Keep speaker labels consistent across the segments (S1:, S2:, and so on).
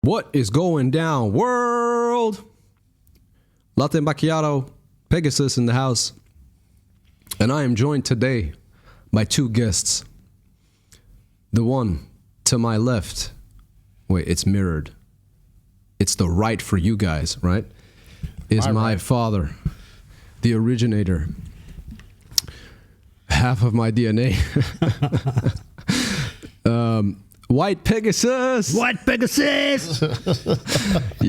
S1: What is going down, world? Latte Macchiato, Pegasus in the house. And I am joined today by two guests. The one to my left, wait, it's mirrored. It's the right for you guys, right? Is my father, the originator, half of my DNA. White Pegasus.
S2: White Pegasus.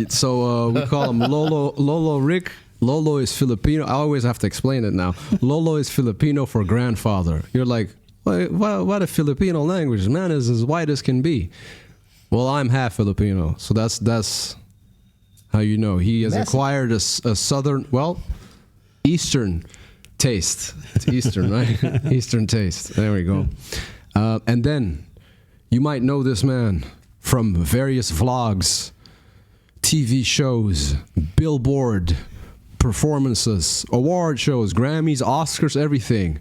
S1: So we call him Lolo Rick. Lolo is Filipino. I always have to explain it now. Lolo is Filipino for grandfather. You're like, what a Filipino language. Man is as white as can be. Well, I'm half Filipino, so that's how you know. He has acquired a southern, Eastern taste. It's Eastern, right? Eastern taste. There we go. And then you might know this man from various vlogs, TV shows, Billboard performances, award shows, Grammys, Oscars, everything.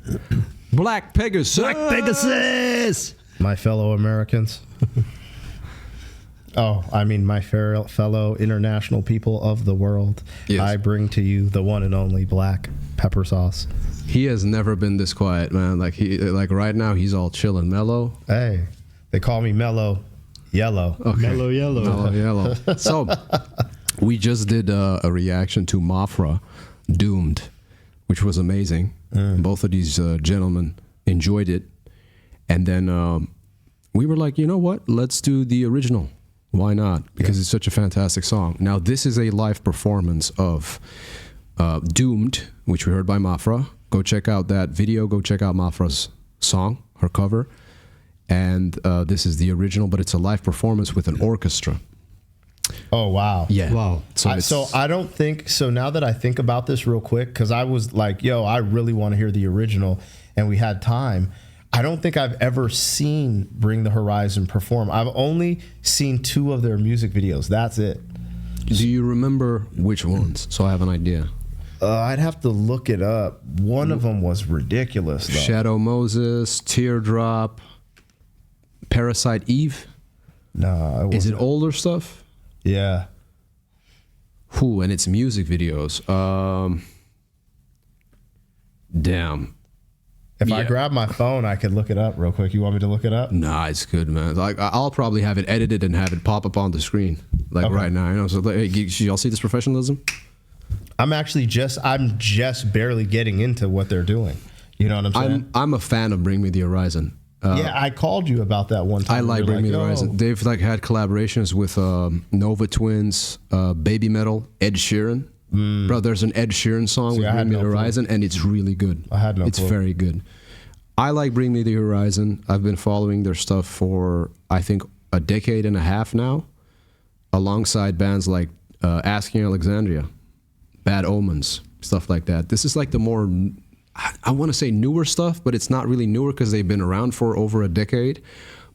S1: Black Pegasus.
S2: Black Pegasus.
S3: My fellow Americans. My fellow international people of the world. Yes. I bring to you the one and only black pepper sauce.
S1: He has never been this quiet, man. Like right now, he's all chill and mellow.
S3: Hey, they call me Mellow Yellow.
S1: Okay.
S2: Mellow Yellow.
S1: Mellow Yellow. So we just did a reaction to Mafra, Doomed, which was amazing. Both of these gentlemen enjoyed it. And then we were like, you know what? Let's do the original. Why not? Because it's such a fantastic song. Now, this is a live performance of Doomed, which we heard by Mafra. Go check out that video. Go check out Mafra's song, her cover. And this is the original, but it's a live performance with an orchestra.
S3: Oh, wow.
S1: Yeah.
S3: Wow. So I don't think, so now that I think about this real quick, because I was like, I really want to hear the original, and we had time. I don't think I've ever seen Bring the Horizon perform. I've only seen 2 of their music videos. That's it.
S1: Do you remember which ones? So I have an idea.
S3: I'd have to look it up. One of them was ridiculous, though.
S1: Shadow Moses, Teardrop, Parasite Eve.
S3: No,
S1: is it older stuff?
S3: Yeah.
S1: And it's music videos. Damn.
S3: If I grab my phone, I could look it up real quick. You want me to look it up?
S1: Nah, it's good, man. Like I'll probably have it edited and have it pop up on the screen, right now. You know, so hey, y'all see this professionalism?
S3: I'm just barely getting into what they're doing. You know what I'm saying?
S1: I'm a fan of Bring Me the Horizon.
S3: I called you about that one time.
S1: I like Bring Me the Horizon. They've had collaborations with Nova Twins, Baby Metal, Ed Sheeran. Bro, there's an Ed Sheeran song with Bring Me the Horizon, and it's really good.
S3: I had no clue.
S1: It's very good. I like Bring Me the Horizon. I've been following their stuff for, I think, a decade and a half now, alongside bands like Asking Alexandria, Bad Omens, stuff like that. This is like the more, I want to say newer stuff, but it's not really newer because they've been around for over a decade.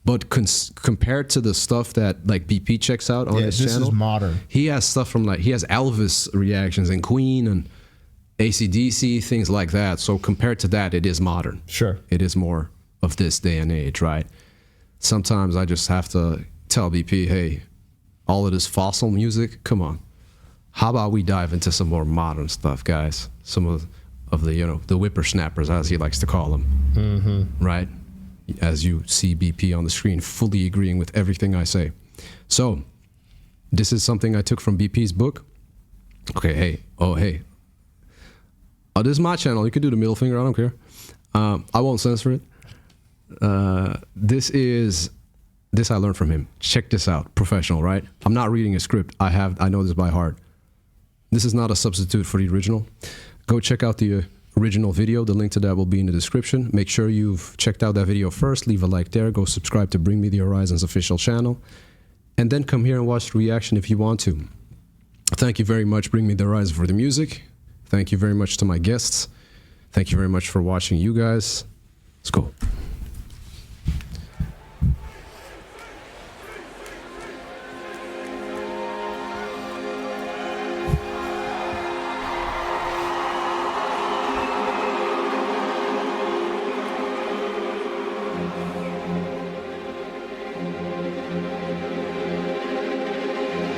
S1: But compared to the stuff that like BP checks out on his channel,
S3: this is modern.
S1: He has stuff from he has Elvis reactions and Queen and AC/DC, things like that. So compared to that, it is modern.
S3: Sure.
S1: It is more of this day and age, right? Sometimes I just have to tell BP, hey, all of this fossil music, come on. How about we dive into some more modern stuff, guys? Some of the, the whippersnappers, as he likes to call them, right? As you see BP on the screen, fully agreeing with everything I say. So, this is something I took from BP's book. Okay, hey. Oh, this is my channel. You can do the middle finger. I don't care. I won't censor it. This I learned from him. Check this out. Professional, right? I'm not reading a script. I know this by heart. This is not a substitute for the original. Go check out the original video. The link to that will be in the description. Make sure you've checked out that video first. Leave a like there. Go subscribe to Bring Me the Horizon's official channel. And then come here and watch the reaction if you want to. Thank you very much, Bring Me the Horizon, for the music. Thank you very much to my guests. Thank you very much for watching, you guys. Let's go.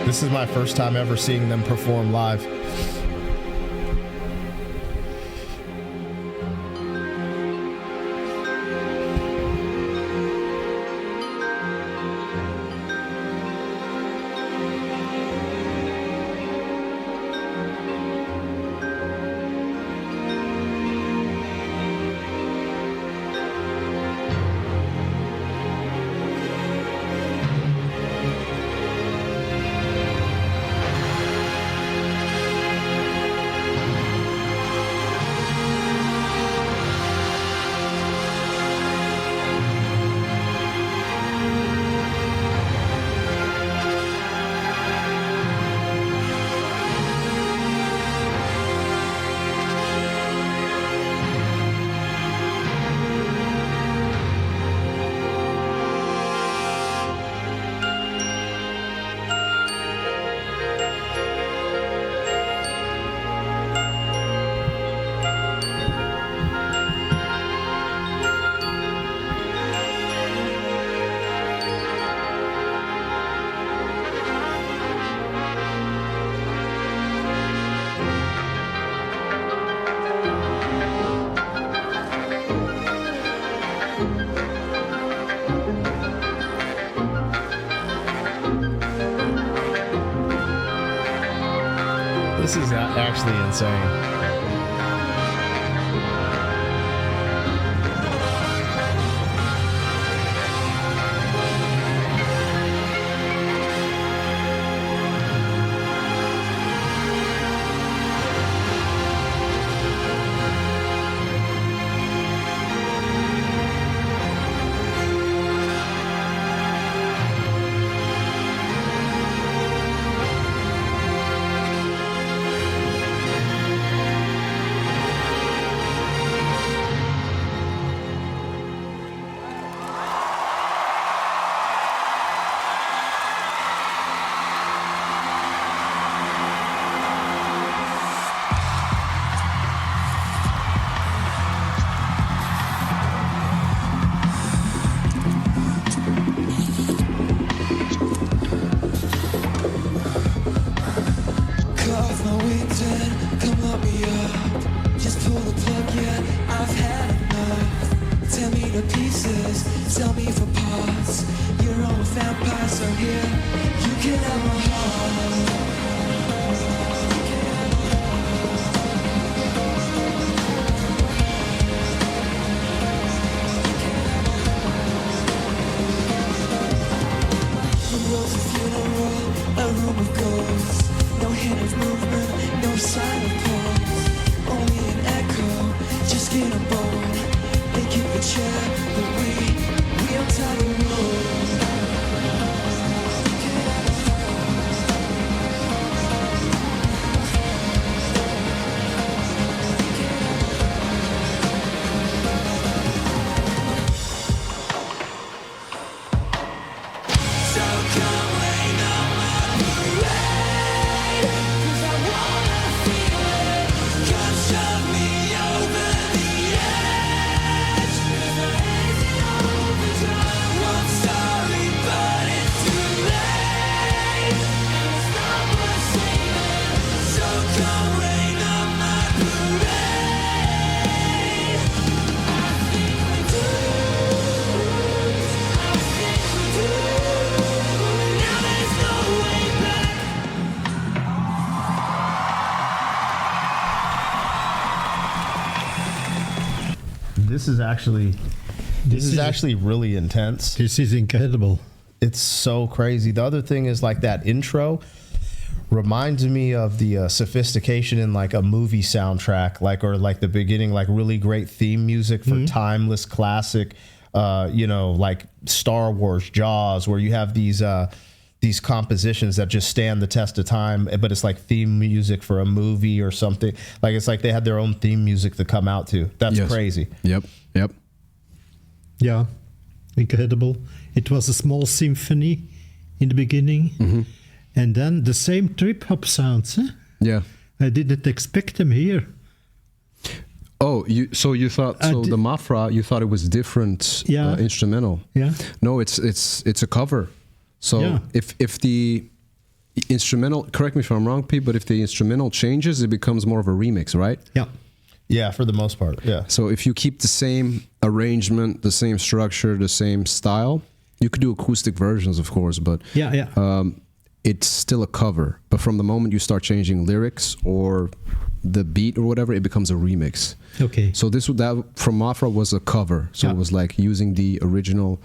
S3: This is my first time ever seeing them perform live. This is actually insane.
S4: Sell me for parts. You're all a vampire, so here you can have my heart. The world's a funeral, a room of ghosts. No hint of movement, no sign of pulse. Only an echo, just get a bone. They keep the chair, but we untie the rope. So come rain on my parade, 'cause I wanna feel it. Come shove me over the edge, 'cause I hate it overdrive. I'm sorry, but it's too late, and it's not worth saving. So come rain on my parade. I think we do. I think we do. Now there's no way back.
S3: This is actually really intense.
S2: This is incredible.
S3: It's so crazy. The other thing is like that intro reminds me of the sophistication in like a movie soundtrack, like or like the beginning, like really great theme music for timeless classic, like Star Wars, Jaws, where you have these compositions that just stand the test of time, but it's like theme music for a movie or something. Like it's like they had their own theme music to come out to. That's crazy.
S1: Yep.
S2: Yeah, incredible. It was a small symphony in the beginning, and then the same trip hop sounds.
S1: Yeah.
S2: I didn't expect them here.
S1: Oh, you thought the Mafra? You thought it was different instrumental?
S2: Yeah.
S1: No, it's a cover. So
S2: Yeah.
S1: if the instrumental, correct me if I'm wrong, Pete, but if the instrumental changes, it becomes more of a remix, right?
S2: Yeah.
S3: Yeah, for the most part. Yeah.
S1: So if you keep the same arrangement, the same structure, the same style, you could do acoustic versions, of course, but it's still a cover. But from the moment you start changing lyrics or the beat or whatever, it becomes a remix.
S2: Okay.
S1: So that from Mafra was a cover. So it was like using the original.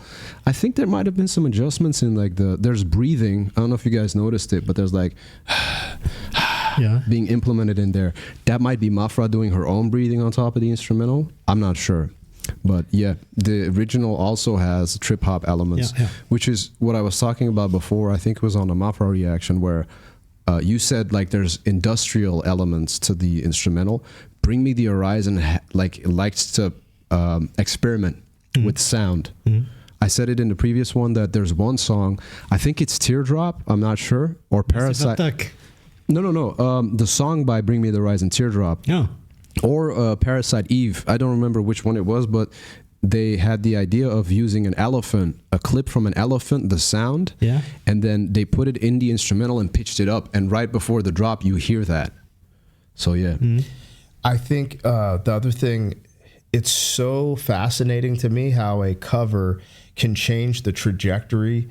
S1: I think there might have been some adjustments in like there's breathing. I don't know if you guys noticed it, but there's like being implemented in there. That might be Mafra doing her own breathing on top of the instrumental. I'm not sure. But yeah, the original also has trip hop elements, which is what I was talking about before. I think it was on the Mafra reaction where you said like there's industrial elements to the instrumental. Bring Me the Horizon likes to experiment with sound. I said it in the previous one that there's one song, I think it's Teardrop, I'm not sure, or Parasite. No. The song by Bring Me the Horizon, Teardrop.
S2: Yeah.
S1: Or Parasite Eve. I don't remember which one it was, but they had the idea of using an elephant, a clip from an elephant, the sound, and then they put it in the instrumental and pitched it up. And right before the drop, you hear that. So, yeah.
S3: I think the other thing, it's so fascinating to me how a cover can change the trajectory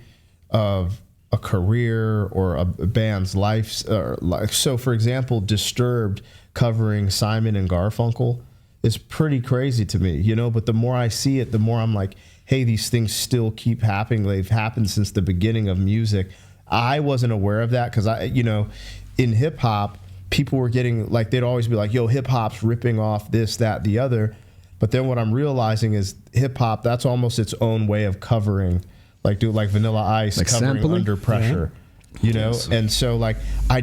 S3: of a career or a band's life. So, for example, Disturbed covering Simon and Garfunkel is pretty crazy to me, you know, but the more I see it, the more I'm like, hey, these things still keep happening. They've happened since the beginning of music. I wasn't aware of that because in hip hop, people were getting like, they'd always be like, yo, hip hop's ripping off this, that, the other. But then what I'm realizing is hip hop, that's almost its own way of covering, like Vanilla Ice, like covering sampling? Under Pressure. You know, and so like I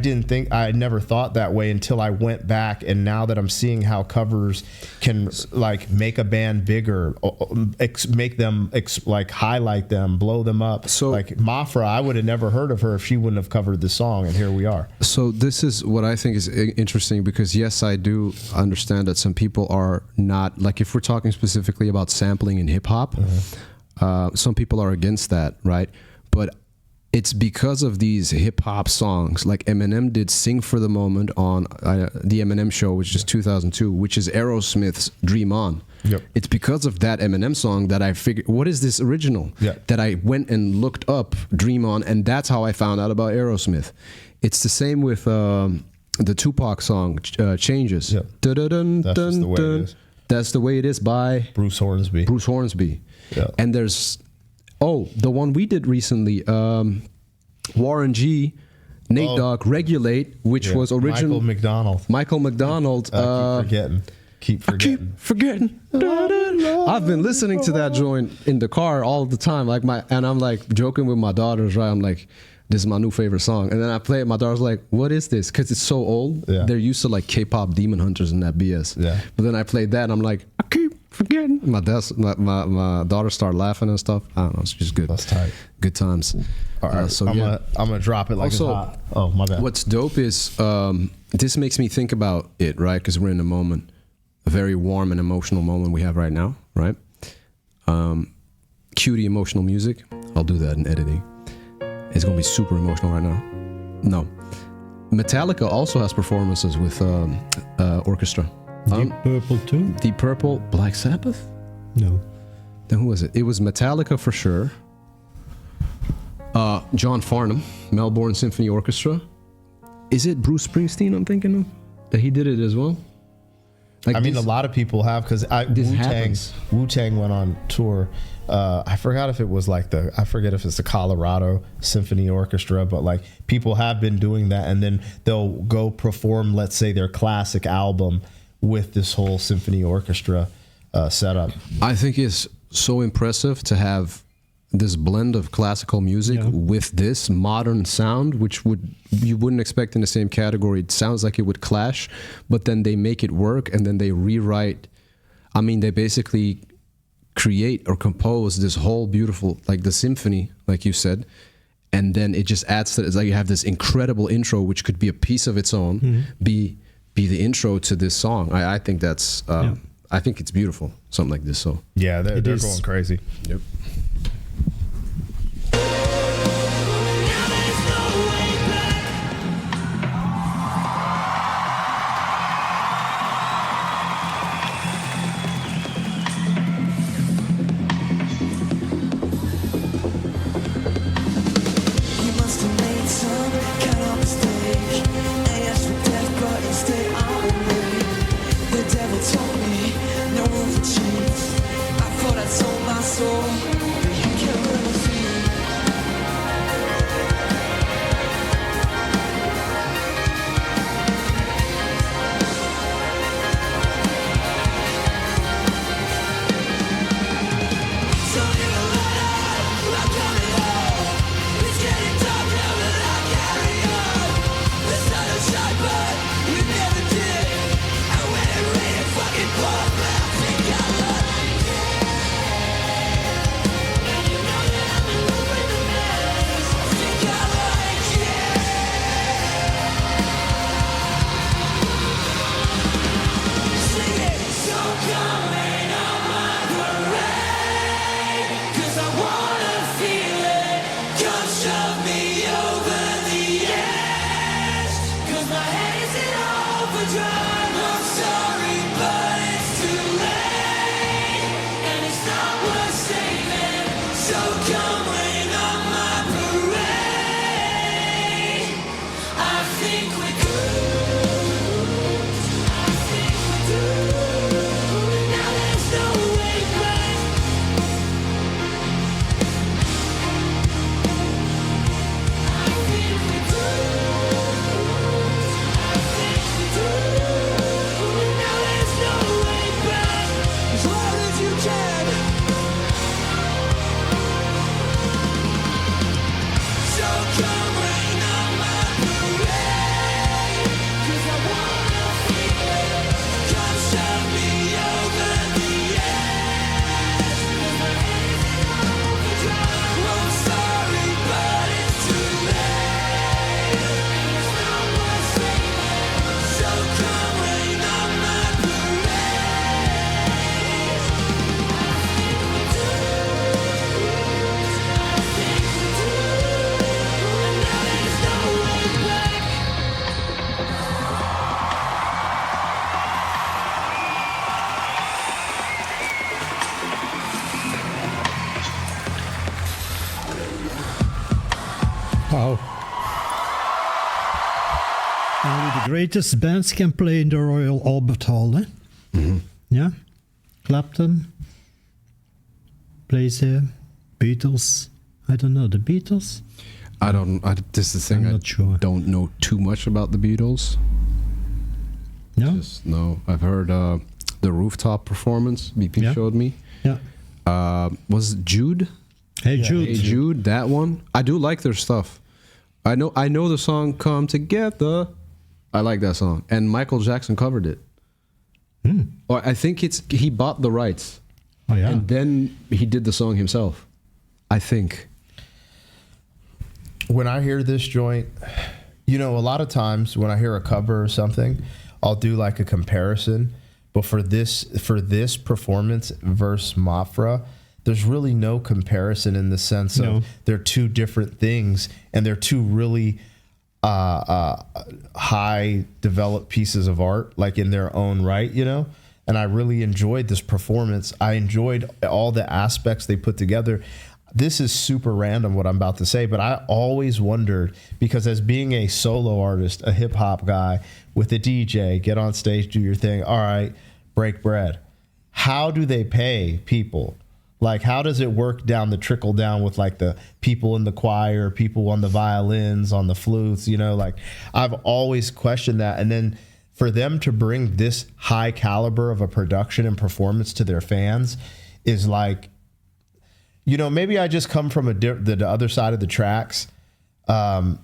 S3: never thought that way until I went back, and now that I'm seeing how covers can like make a band bigger, make them like highlight them, blow them up. So like Mafra, I would have never heard of her if she wouldn't have covered the song, and here we are. So
S1: this is what I think is interesting because yes, I do understand that some people are not like, if we're talking specifically about sampling in hip hop, some people are against that, right? But it's because of these hip hop songs, like Eminem did "Sing for the Moment" on the Eminem Show, which is 2002, which is Aerosmith's "Dream On." Yep. It's because of that Eminem song that I figured, what is this original? That I went and looked up "Dream On," and that's how I found out about Aerosmith. It's the same with the Tupac song "Changes." Yep. That's the way it is by
S3: Bruce Hornsby. Yeah.
S1: And there's the one we did recently, Warren G, Nate Dogg, Regulate, which was original. Michael McDonald. Keep forgetting. I've been listening to that joint in the car all the time, and I'm like joking with my daughters, right? I'm like, this is my new favorite song. And then I play it, my daughter's like, what is this? Because it's so old. Yeah. They're used to like K-pop Demon Hunters and that BS. Yeah. But then I played that and I'm like, I keep forgetting. My daughter started laughing and stuff. I don't know, it's just good.
S3: That's tight.
S1: Good times.
S3: All right, so I'm gonna drop it like also, it's hot. Oh, my bad.
S1: What's dope is this makes me think about it, right? Because we're in a moment, a very warm and emotional moment we have right now, right? Cue the emotional music. I'll do that in editing. It's gonna be super emotional right now. No. Metallica also has performances with orchestra.
S2: Deep Purple too?
S1: Deep Purple, Black Sabbath?
S2: No.
S1: Then who was it? It was Metallica for sure. John Farnham, Melbourne Symphony Orchestra. Is it Bruce Springsteen I'm thinking of? That he did it as well?
S3: Like I mean, a lot of people have, because Wu-Tang went on tour. I forgot if it was like I forget if it's the Colorado Symphony Orchestra, but like people have been doing that, and then they'll go perform, let's say, their classic album with this whole symphony orchestra setup.
S1: I think it's so impressive to have this blend of classical music with this modern sound, which you wouldn't expect in the same category. It sounds like it would clash, but then they make it work, and then they rewrite. I mean, they basically create or compose this whole beautiful, like the symphony, like you said, and then it just adds to it. It's like you have this incredible intro, which could be a piece of its own, be the intro to this song. I think that's I think it's beautiful, something like this. So
S3: yeah, they're going crazy.
S1: Yep.
S4: Now there's no way back.
S2: Only the greatest bands can play in the Royal Albert Hall, eh? Yeah. Clapton plays there. Beatles. I don't know. The Beatles?
S1: This is the thing.
S2: I'm not sure.
S1: Don't know too much about the Beatles.
S2: No?
S1: Just no. I've heard the rooftop performance BP
S2: Yeah.
S1: showed me.
S2: Yeah.
S1: Was it Jude?
S2: Hey Jude.
S1: Hey Jude, that one. I do like their stuff. I know the song "Come Together." I like that song, and Michael Jackson covered it. Or I think he bought the rights,
S2: Oh yeah.
S1: and then he did the song himself. I think.
S3: When I hear this joint, a lot of times when I hear a cover or something, I'll do like a comparison. But for this performance versus Mafra, there's really no comparison in the sense of they're two different things, and they're two really high developed pieces of art, like in their own right, And I really enjoyed this performance. I enjoyed all the aspects they put together. This is super random what I'm about to say, but I always wondered, because as being a solo artist, a hip hop guy with a DJ, get on stage, do your thing. All right, break bread. How do they pay people? Like, how does it work down the trickle down with like the people in the choir, people on the violins, on the flutes, Like, I've always questioned that. And then for them to bring this high caliber of a production and performance to their fans is like, maybe I just come from the other side of the tracks. But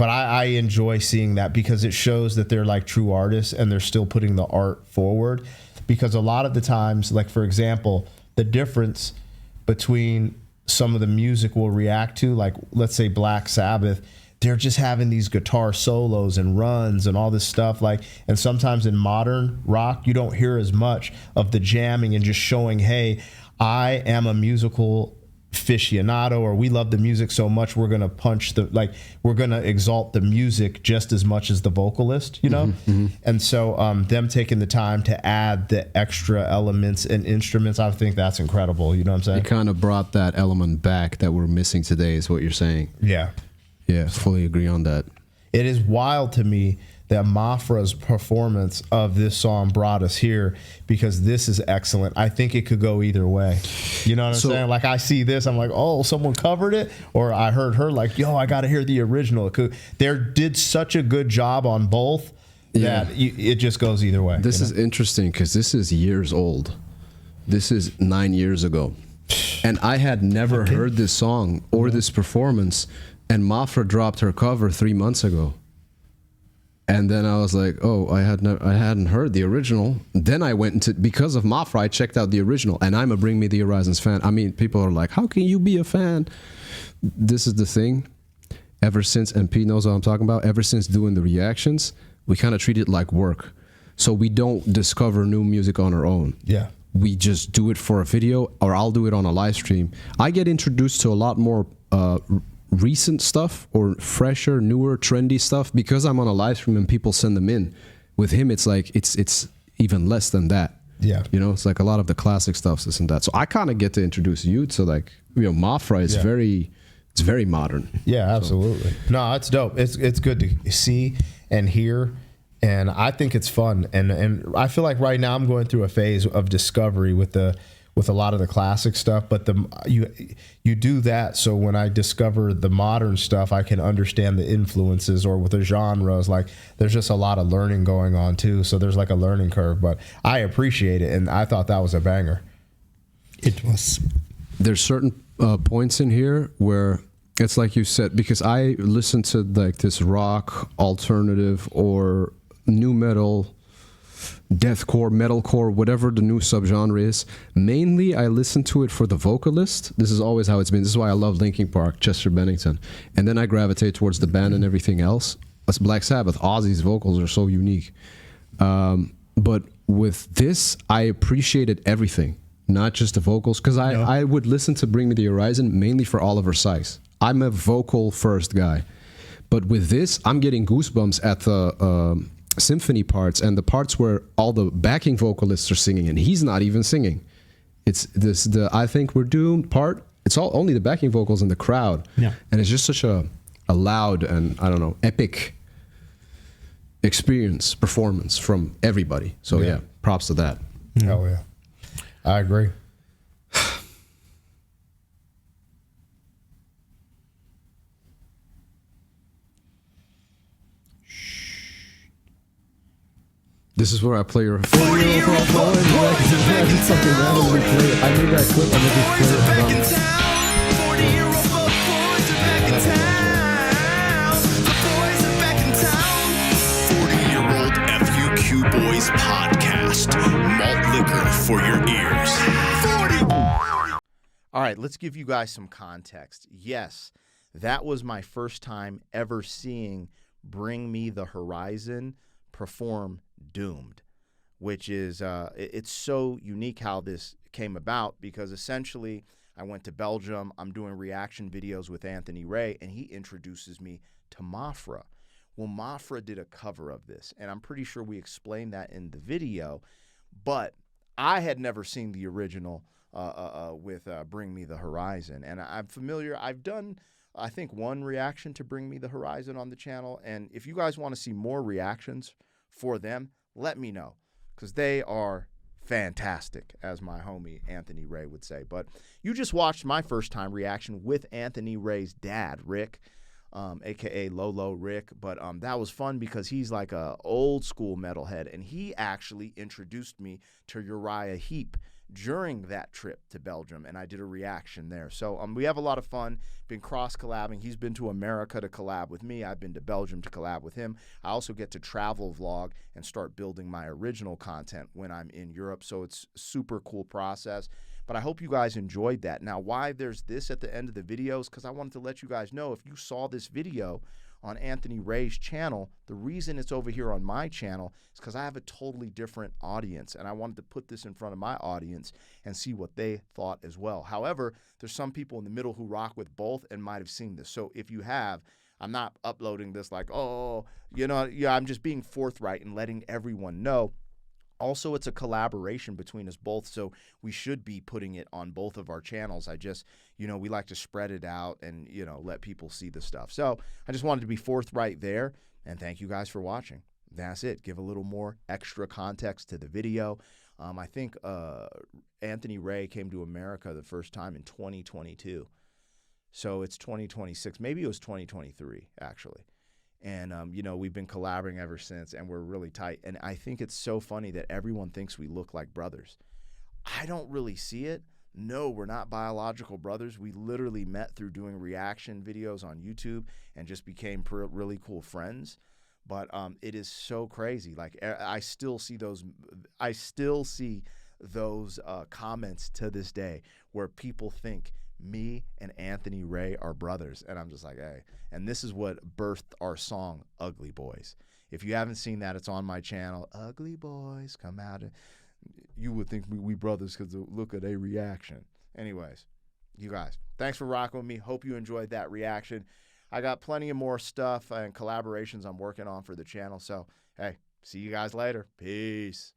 S3: I enjoy seeing that because it shows that they're like true artists and they're still putting the art forward. Because a lot of the times, like, for example, the difference between some of the music we'll react to, like, let's say Black Sabbath, they're just having these guitar solos and runs and all this stuff. Like, and sometimes in modern rock, you don't hear as much of the jamming and just showing, hey, I am a musical aficionado, or we love the music so much we're gonna we're gonna exalt the music just as much as the vocalist, And so them taking the time to add the extra elements and instruments, I think that's incredible. You know what I'm saying?
S1: It kind of brought that element back that we're missing today, is what you're saying.
S3: Yeah,
S1: fully agree on that.
S3: it is wild to me that Mafra's performance of this song brought us here, because this is excellent. I think it could go either way. You know what I'm saying? Like, I see this, I'm like, oh, someone covered it, or I heard her like, yo, I got to hear the original. They did such a good job on both that it just goes either way.
S1: This is interesting because this is years old. This is 9 years ago. And I had never heard this song or this performance, and Mafra dropped her cover 3 months ago. And then I was like, oh, I hadn't heard the original. Then I went into, because of Mafra, I checked out the original, and I'm a Bring Me the Horizons fan. I mean, people are like, how can you be a fan? This is the thing. Ever since, and Pete knows what I'm talking about, ever since doing the reactions, we kind of treat it like work. So we don't discover new music on our own.
S3: Yeah.
S1: We just do it for a video, or I'll do it on a live stream. I get introduced to a lot more recent stuff, or fresher, newer, trendy stuff, because I'm on a live stream and people send them in. With him, it's like it's even less than that.
S3: Yeah,
S1: it's like a lot of the classic stuff, this and that. So I kind of get to introduce you to, like, Mafra is very modern.
S3: Yeah, absolutely. So. No, it's dope. It's good to see and hear, and I think it's fun. And I feel like right now I'm going through a phase of discovery with a lot of the classic stuff, but you do that so when I discover the modern stuff, I can understand the influences, or with the genres. Like, there's just a lot of learning going on too, so there's like a learning curve, but I appreciate it, and I thought that was a banger.
S2: It was.
S1: There's certain points in here where it's like you said, because I listen to like this rock, alternative, or new metal, deathcore, metalcore, whatever the new subgenre is. Mainly, I listen to it for the vocalist. This is always how it's been. This is why I love Linkin Park, Chester Bennington. And then I gravitate towards the band and everything else. That's Black Sabbath. Ozzy's vocals are so unique. But with this, I appreciated everything, not just the vocals. Because I would listen to Bring Me the Horizon mainly for Oliver Sykes. I'm a vocal first guy. But with this, I'm getting goosebumps at the symphony parts and the parts where all the backing vocalists are singing, and he's not even singing. It's the I Think We're Doomed part. It's only the backing vocals and the crowd. Yeah. And it's just such a loud and, I don't know, epic experience, performance from everybody. So yeah, props to that.
S3: Hell yeah. I agree.
S1: This is where I play your.
S3: 40-year-old boys something randomly play it. I made that clip and I just play it.
S4: back in town. 40-year-old boys are back in town. The boys are back in town. 40-year-old FUQ Boys podcast. Malt liquor for your ears. 40.
S5: All right, let's give you guys some context. Yes, that was my first time ever seeing Bring Me the Horizon perform Doomed, which is it's so unique how this came about, because essentially I went to Belgium. I'm doing reaction videos with Anthony Ray, and he introduces me to Mafra. Well, Mafra did a cover of this, and I'm pretty sure we explained that in the video, but I had never seen the original with Bring Me the Horizon, and I'm familiar. I've done, I think, one reaction to Bring Me the Horizon on the channel, and if you guys want to see more reactions for them, let me know, because they are fantastic, as my homie Anthony Ray would say. But you just watched my first time reaction with Anthony Ray's dad, Rick, aka Lolo Rick. But that was fun because he's like a old school metalhead, and he actually introduced me to Uriah Heep during that trip to Belgium, and I did a reaction there. So we have a lot of fun, been cross-collabing. He's been to America to collab with me. I've been to Belgium to collab with him. I also get to travel vlog and start building my original content when I'm in Europe, so it's a super cool process. But I hope you guys enjoyed that. Now, why there's this at the end of the videos, because I wanted to let you guys know, if you saw this video on Anthony Ray's channel, the reason it's over here on my channel is because I have a totally different audience, and I wanted to put this in front of my audience and see what they thought as well. However, there's some people in the middle who rock with both and might have seen this. So if you have, I'm not uploading this like, oh, you know, yeah, I'm just being forthright and letting everyone know. Also, it's a collaboration between us both, so we should be putting it on both of our channels. I just, you know, we like to spread it out and, you know, let people see the stuff. So I just wanted to be forthright there, and thank you guys for watching. That's it. Give a little more extra context to the video. I think Anthony Ray came to America the first time in 2022. So it's 2026. Maybe it was 2023, actually. And, you know, we've been collaborating ever since, and we're really tight. And I think it's so funny that everyone thinks we look like brothers. I don't really see it. No, we're not biological brothers. We literally met through doing reaction videos on YouTube and just became really cool friends. But it is so crazy. Like, I still see those comments to this day where people think me and Anthony Ray are brothers, and I'm just like, hey. And this is what birthed our song Ugly Boys. If you haven't seen that, it's on my channel. Ugly Boys come out. You would think we brothers because look at a reaction. Anyways, you guys, thanks for rocking with me. Hope you enjoyed that reaction. I got plenty of more stuff and collaborations I'm working on for the channel. So hey, see you guys later. Peace.